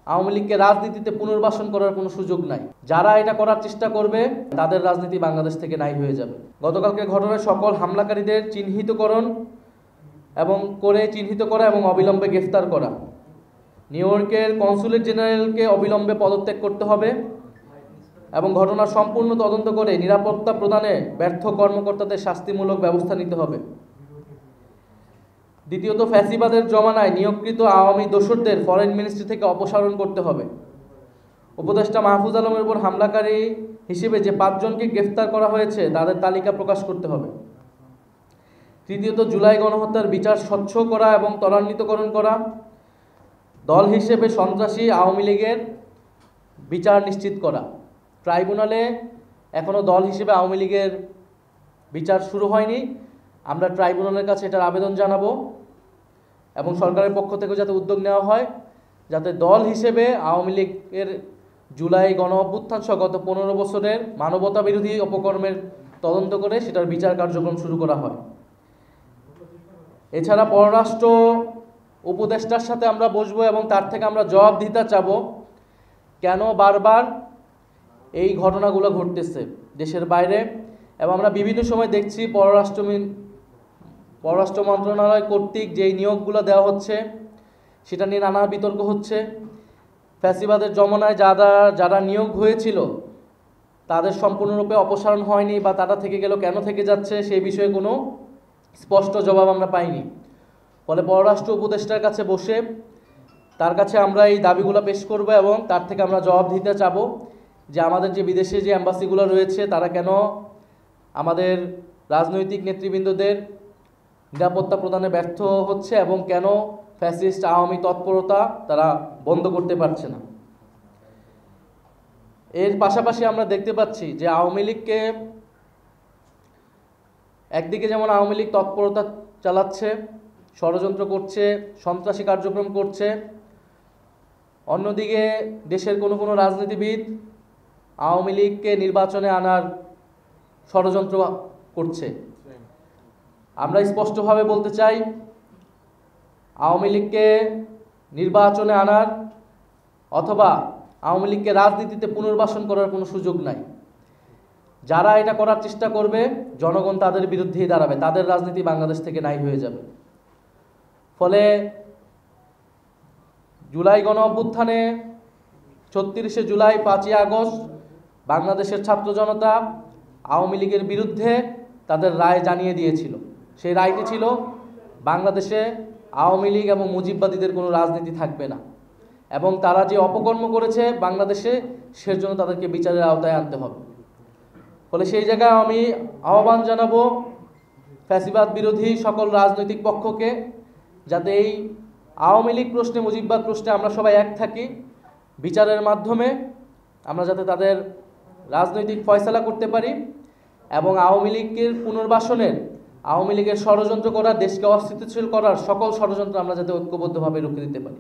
আওয়ামী লীগকে রাজনীতিতে পুনর্বাসন করার কোনো সুযোগ নাই। যারা এটা করার চেষ্টা করবে তাদের রাজনীতি বাংলাদেশ থেকে নাই হয়ে যাবে। গতকালকে ঘটনায় সকল হামলাকারীদের চিহ্নিত করা এবং অবিলম্বে গ্রেফতার করা। নিউ ইয়র্কের কনসুলেট জেনারেলকে অবিলম্বে পদত্যাগ করতে হবে এবং ঘটনার সম্পূর্ণ তদন্ত করে নিরাপত্তা প্রদানে ব্যর্থ কর্মকর্তাদের শাস্তিমূলক ব্যবস্থা নিতে হবে। দ্বিতীয়ত, ফ্যাসিবাদের জমানায় নিয়োগকৃত আওয়ামী দোসরদের ফরেন মিনিস্ট্রি থেকে অপসারণ করতে হবে। উপদেষ্টা মাহফুজ আলমের উপর হামলাকারী হিসেবে যে 5 জনকে গ্রেফতার করা হয়েছে তাদের তালিকা প্রকাশ করতে হবে। তৃতীয়ত, জুলাই গণহত্যার বিচার স্বচ্ছ করা এবং ত্বরান্বিতকরণ করা। দল হিসেবে সন্ত্রাসী আওয়ামী লীগের বিচার নিশ্চিত করা। ট্রাইব্যুনালে এখনও দল হিসেবে আওয়ামী লীগের বিচার শুরু হয়নি। আমরা ট্রাইব্যুনালের কাছে এটার আবেদন জানাবো এবং সরকারের পক্ষ থেকে যাতে উদ্যোগ নেওয়া হয়, যাতে দল হিসেবে আওয়ামী লীগের জুলাই গণ অভ্যুত্থান সহ গত 15 বছরের মানবতা বিরোধী অপকর্মের তদন্ত করে সেটার বিচার কার্যক্রম শুরু করা হয়। এছাড়া পররাষ্ট্র উপদেষ্টার সাথে আমরা বসবো এবং তার থেকে আমরা জবাবদিহিতা চাবো, কেন বারবার এই ঘটনাগুলো ঘটতেছে দেশের বাইরে। এবং আমরা বিভিন্ন সময় দেখছি পররাষ্ট্র মন্ত্রণালয় কর্তৃক যেই নিয়োগগুলো দেওয়া হচ্ছে সেটা নিয়ে নানা বিতর্ক হচ্ছে। ফ্যাসিবাদের জমানায় যারা নিয়োগ হয়েছিল তাদের সম্পূর্ণরূপে অপসারণ হয়নি বা তারা থেকে গেল, কেন থেকে যাচ্ছে সেই বিষয়ে কোনো স্পষ্ট জবাব আমরা পাইনি। ফলে পররাষ্ট্র উপদেষ্টার কাছে বসে তার কাছে আমরা এই দাবিগুলো পেশ করব এবং তার থেকে আমরা জবাব দিতে চাবো যে আমাদের যে বিদেশে যে অ্যাম্বাসিগুলো রয়েছে তারা কেন আমাদের রাজনৈতিক নেতৃবৃন্দদের নিরাপত্তা প্রদানে ব্যর্থ হচ্ছে এবং কেন ফ্যাসিস্ট আওয়ামী তৎপরতা তারা বন্ধ করতে পারছে না। এর পাশাপাশি আমরা দেখতে পাচ্ছি যে আওয়ামী লীগকে একদিকে যেমন আওয়ামী লীগ তৎপরতা চালাচ্ছে, ষড়যন্ত্র করছে, সন্ত্রাসী কার্যক্রম করছে, অন্যদিকে দেশের কোনো রাজনীতিবিদ আওয়ামী লীগকে নির্বাচনে আনার ষড়যন্ত্র করছে। আমরা স্পষ্টভাবে বলতে চাই, আওয়ামী লীগকে নির্বাচনে আনার অথবা আওয়ামী লীগকে রাজনীতিতে পুনর্বাসন করার কোনো সুযোগ নাই। যারা এটা করার চেষ্টা করবে জনগণ তাদের বিরুদ্ধেই দাঁড়াবে, তাদের রাজনীতি বাংলাদেশ থেকে নাই হয়ে যাবে। ফলে জুলাই গণ অভ্যুত্থানে 36শে জুলাই, 5ই আগস্ট বাংলাদেশের ছাত্র জনতা আওয়ামী লীগের বিরুদ্ধে তাদের রায় জানিয়ে দিয়েছিল। সেই রায়টি ছিল বাংলাদেশে আওয়ামী লীগ এবং মুজিববাদীদের কোনো রাজনীতি থাকবে না এবং তারা যে অপকর্ম করেছে বাংলাদেশে সেজন্য তাদেরকে বিচারের আওতায় আনতে হবে। ফলে সেই জায়গায় আমি আহ্বান জানাবো ফ্যাসিবাদ বিরোধী সকল রাজনৈতিক পক্ষকে, যাতে এই আওয়ামী লীগ প্রশ্নে, মুজিববাদ প্রশ্নে আমরা সবাই এক থাকি। বিচারের মাধ্যমে আমরা যাতে তাদের রাজনৈতিক ফয়সালা করতে পারি এবং আওয়ামী লীগের পুনর্বাসনের, আওয়ামী লীগের ষড়যন্ত্র করা, দেশকে অস্থিতিশীল করার সকল ষড়যন্ত্র আমরা যাতে ঐক্যবদ্ধভাবে রুখে দিতে পারি।